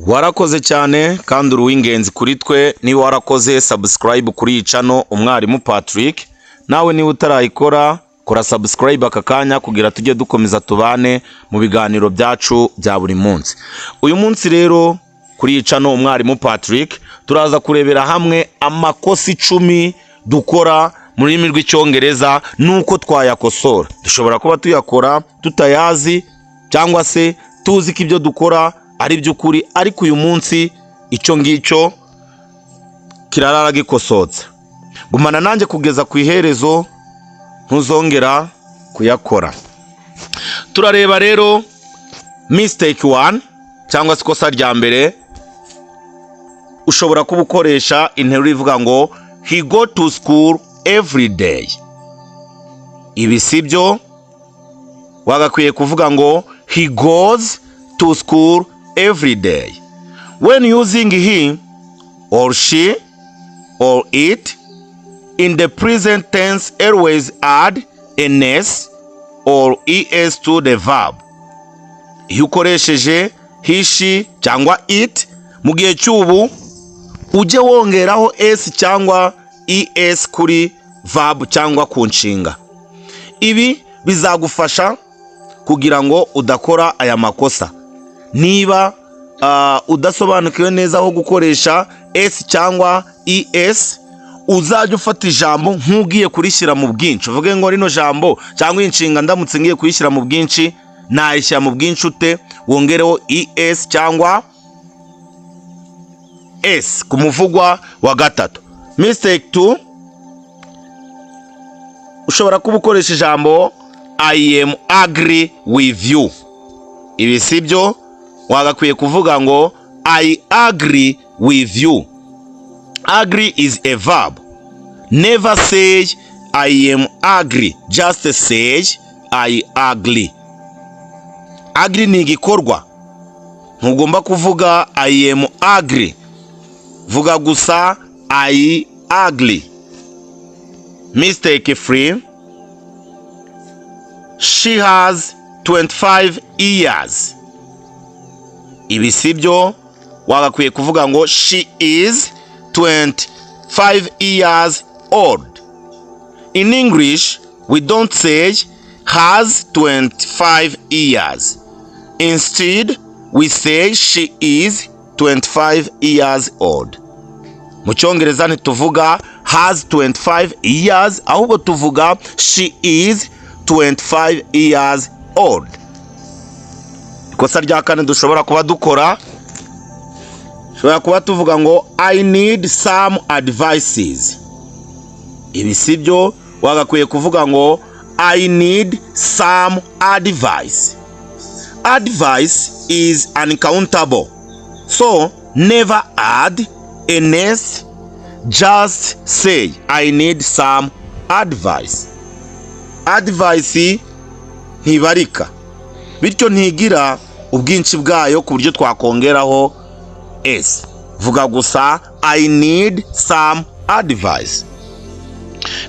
Warakoze cyane kandi uri uw'ingenzi kuri twe. Niba warakoze subscribe kuri iyi channel umwarimu Patrick, nawe niba utarayikora kora subscribe aka kanya kugira tujye dukomeza tubane mu biganiro byacu bya buri munsi. Uyu munsi rero kuri iyi channel umwarimu Patrick turaza kurebera hamwe amakosa 10 dukora mu rurimi rw'Icyongereza nuko twayakosora. Dushobora kuba tuyakora tutayazi cyangwa se tuzi ko ibyo dukora ari by'ukuri, ariko uyu munsi icyo ngicyo kirarara gikosotse. Gumana nanjye kugeza ku iherezo, ntuzongera kuyakora. Turareba rero mistake 1 cyangwa se ikosa rya mbere. Ushobora kuba ukoresha interuro ivuga ngo he go to school every day. Ibi sibyo, wagakwiye kuvuga ngo he goes to school every day. When using he or she or it in the present tense, always add an s or es to the verb. Iyo ukoresheje he, she cyangwa it mu gihe cy'ubu, ujye wongeraho s cyangwa es kuri verb cyangwa ku nshinga. Ibi bizagufasha kugira ngo udakora aya makosa. Niba udasobanukiwe neza aho gukoresha s cyangwa es, uzajya ufata ijambo nk'ugiye kurishyira mu bwinshi. Uvuge ngo rino jambo cyangwa inshinga ndamutse ngiye kuyishyira mu bwinshi, nayishyira mu bwinshi ute? Wongereho es cyangwa s ku muvugwa wa gatatu. Mistake 2, ushobora kuba ukoresha ijambo I am agree with you. Ibi sibyo, wagakwiye kuvuga ngo I agree with you. Agree is a verb. Never say I am agree, just say I agree. Agree ni igikorwa, ntugomba kuvuga I am agree, vuga gusa I agree. Mistake 3, she has 25 years. Ibi sibyo, wagakwiye kuvuga ngo she is 25 years old. In English, we don't say has 25 years. Instead, we say she is 25 years old. Mu Cyongereza ntituvuga has 25 years, ahubwo tuvuga she is 25 years old. Ikosa rya kane dushobora kuba dukora, dushobora kuba tuvuga ngo I need some advices. Ibi sibyo, wagakwiye kuvuga ngo I need some advice. Advice is uncountable, so never add an s, just say I need some advice. Advice ntibarika, bityo ntigira ubwinshi bwayo ku buryo twakongeraho s. Vuga gusa I need some advice.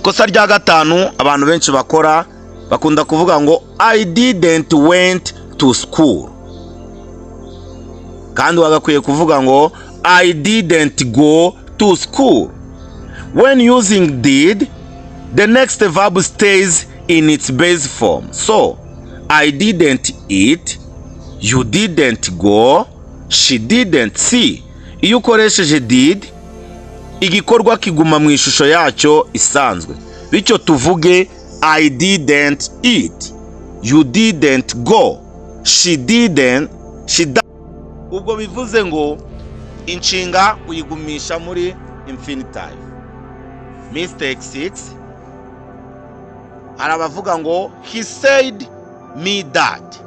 Kosa rya gatanu abantu benshi bakora, bakunda kuvuga ngo I didn't went to school. Kandi wagakwiye kuvuga ngo I didn't go to school. When using did, the next verb stays in its base form. So, I didn't eat, you didn't go, she didn't see. Iyo ukoresheje did, igikorwa kiguma mu ishusho yacyo isanzwe. Bityo tuvuge I didn't eat, you didn't go, she didn't. Ubwo bivuze ngo inshinga uyigumisha muri infinitive. Mistake 6, arabavuga ngo he said me that.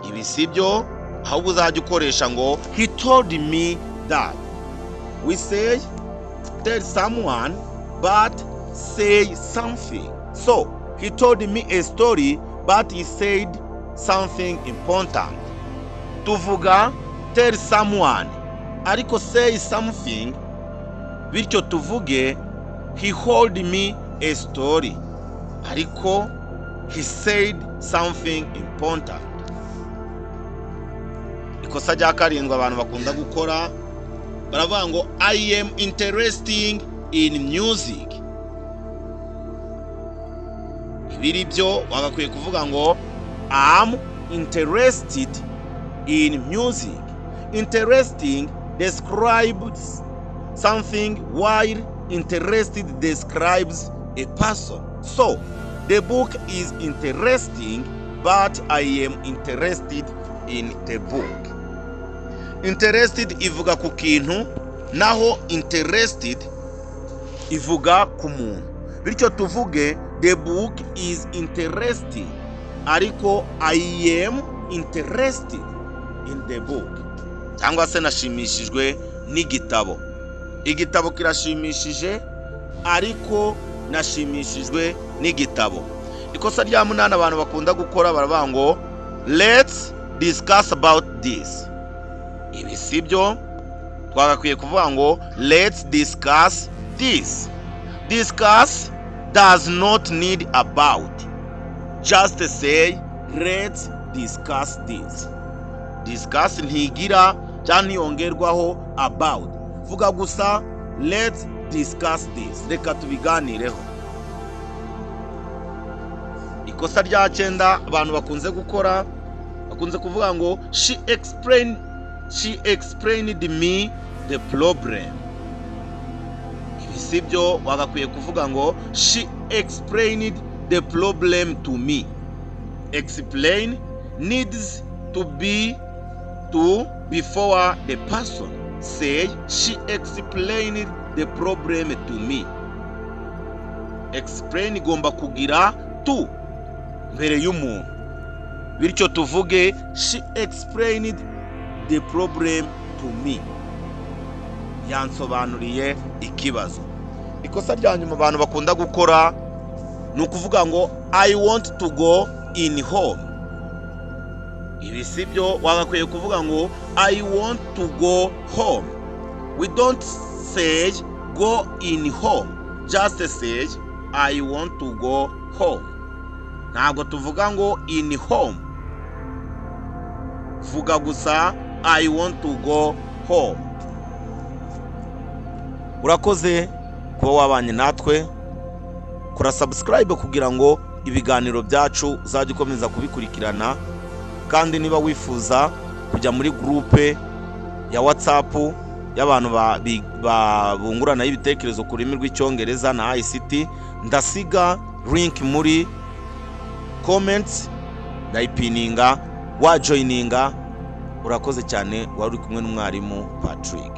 Ibi sibyo, ahubwo uzajya ukoresha ngo he told me that. We say tell someone but say something. So he told me a story but he said something important. Tuvuga tell someone ariko say something, bityo tuvuge he told me a story ariko he said something important. ikosa rya karindwi abantu bakunda gukora baravuga ngo I am interesting in music. Ibiri byo wagakwiye kuvuga ngo I'm interested in music. Interesting describes something while interested describes a person. So the book is interesting, but I am interested in the book. Interested ivuga ku kintu, naho interested ivuga ku muntu. Bityo tuvuge the book is interesting, ariko I am interested in the book. Cyangwa se nashimishijwe n'igitabo. Igitabo kirashimishije, ariko nashimishijwe n'igitabo. Ikosa rya munana abantu bakunda gukora baravuga ngo let's discuss about this. Ibi sibyo, twagakwiye kuvuga ngo let's discuss this. Discuss does not need about. Just say let's discuss this. Discuss ntigira cyangwa ntiyongerwaho about. Vuga gusa let's discuss this. Reka tubiganireho. Ikosa rya 9 abantu bakunze gukora bakunze kuvuga ngo she explained me the problem. Ibi sibyo, wagakwiye kuvuga ngo she explained the problem to me. Explain needs to be before the person. Say she explained the problem to me. Explain igomba kugira to mbere y'umuntu. Bityo tuvuge she explained the problem to me. Yansobanuriye ikibazo. Ikosa rya nyuma abantu bakunda gukora ni ukuvuga ngo I want to go in home. Ibi sibyo, wagakwiye kuvuga ngo I want to go home. We don't say go in home, just say I want to go home. Ntabwo tuvuga ngo in home, vuga gusa I want to go home. Urakoze kuba wabanye natwe, kora subscribe kugira ngo ibiganiro byacu uzajye ukomeza kubikurikirana, kandi niba wifuza kujya muri groupe ya WhatsApp y'abantu bungurana y'ibitekerezo ku rurimi rw'Icyongereza na ICT, ndasiga link muri comments, ndayipininga, wajoininga. Urakoze cyane, wari uri kumwe n'umwarimu Patrick.